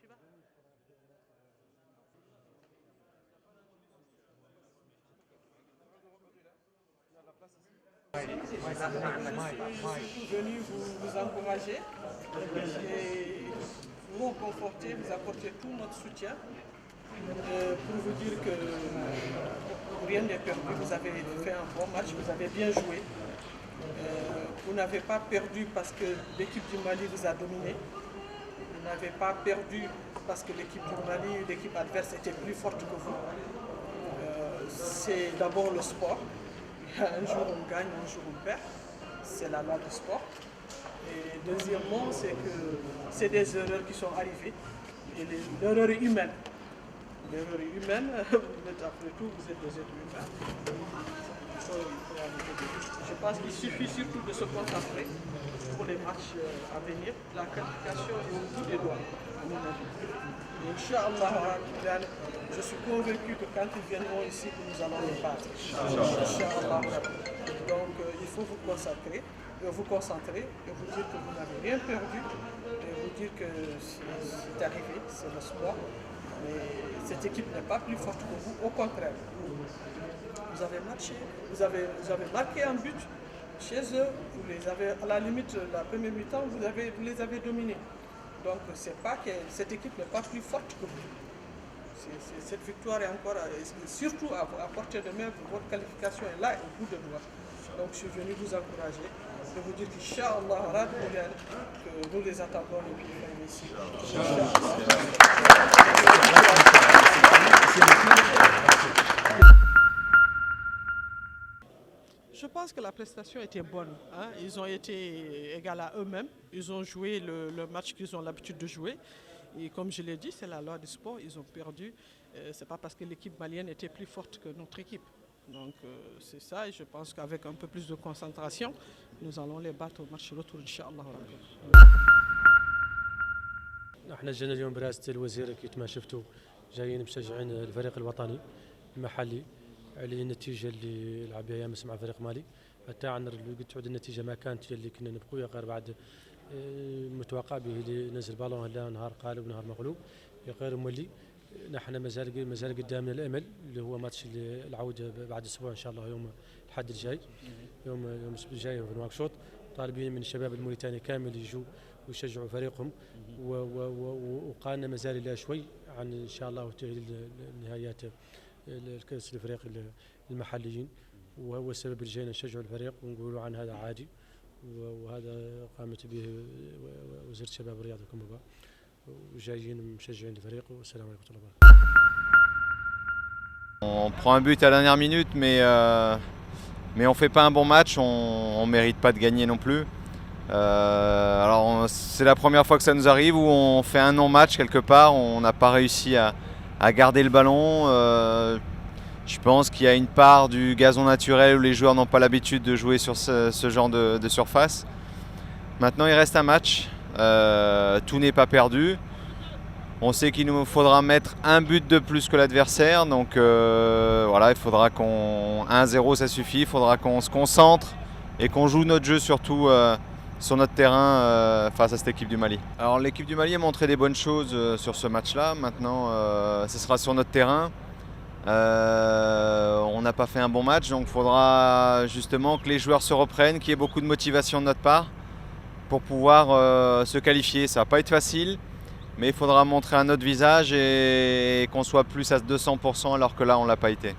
Je suis venu vous encourager et vous reconforter, vous apporter tout notre soutien pour vous dire que rien n'est perdu. Vous avez fait un bon match, vous avez bien joué. Vous n'avez pas perdu parce que l'équipe du Mali vous a dominé. Vous n'avez pas perdu parce que l'équipe du Mali, l'équipe adverse était plus forte que vous. C'est d'abord le sport. Un jour on gagne, un jour on perd. C'est la loi du sport. Et deuxièmement, c'est que c'est des erreurs qui sont arrivées. Et l'erreur est humaine. L'erreur est humaine. Après tout, vous êtes des êtres humains. Je pense qu'il suffit surtout de se concentrer pour les matchs à venir. La qualification est au bout des doigts, à mon avis. Inch'Allah, je suis convaincu que quand ils viendront ici, nous allons les battre. Inch'Allah. Donc il faut vous concentrer et vous dire que vous n'avez rien perdu et vous dire que c'est arrivé, c'est le sport. Mais cette équipe n'est pas plus forte que vous, au contraire. Vous avez matché, vous avez marqué un but chez eux, vous les avez, à la limite, la première mi-temps, vous les avez dominés. Donc, c'est pas que cette équipe n'est pas plus forte que vous. Cette victoire est encore, surtout à portée de main, votre qualification est là, au bout de doigt. Donc, je suis venu vous encourager et vous dire qu'Inch'Allah, que nous les attendons les pieds fermes ici. Je pense que la prestation était bonne. Hein. Ils ont été égaux à eux-mêmes. Ils ont joué le match qu'ils ont l'habitude de jouer. Et comme je l'ai dit, c'est la loi du sport. Ils ont perdu. Ce n'est pas parce que l'équipe malienne était plus forte que notre équipe. Donc c'est ça. Et je pense qu'avec un peu plus de concentration, nous allons les battre au match retour, Inch'Allah. احنا جينا اليوم برئاسة الوزير كيف ما شفتوا جايين مشجعين الفريق الوطني المحلي على النتيجة اللي لعب بها امس مع فريق مالي حتى عن تعود النتيجة ما كانت اللي كنا نبقوها غير بعد متوقع به اللي نزل بالون هلا نهار قالب ونهار مغلوب غير مولي. نحن مازال قدامنا الامل اللي هو ماتش العودة بعد اسبوع ان شاء الله يوم الأحد الجاي يوم السبت الجاي في نواكشوط. طالبين من الشباب الموريتاني كامل يجوا ويشجعوا فريقهم وقالنا مازال لا شوي عن ان شاء الله وتأهيل نهايات الكأس الافريقي المحليين وهو السبب اللي جينا نشجعوا الفريق ونقولوا عن هذا عادي وهذا قامت به وزير الشباب والرياضه كومبا وجايين مشجعين الفريق والسلام عليكم ورحمه الله. On prend un but à la dernière minute mais on fait pas un bon match, on mérite pas de gagner non plus. Alors c'est la première fois que ça nous arrive où on fait un non-match quelque part, on n'a pas réussi à garder le ballon. Je pense qu'il y a une part du gazon naturel où les joueurs n'ont pas l'habitude de jouer sur ce genre de surface. Maintenant il reste un match, tout n'est pas perdu. On sait qu'il nous faudra mettre un but de plus que l'adversaire, donc voilà, il faudra qu'on 1-0 ça suffit, il faudra qu'on se concentre et qu'on joue notre jeu surtout sur notre terrain face à cette équipe du Mali. Alors l'équipe du Mali a montré des bonnes choses sur ce match-là. Maintenant, ce sera sur notre terrain. On n'a pas fait un bon match, donc il faudra justement que les joueurs se reprennent, qu'il y ait beaucoup de motivation de notre part pour pouvoir se qualifier. Ça ne va pas être facile, mais il faudra montrer un autre visage et qu'on soit plus à 200% alors que là on ne l'a pas été.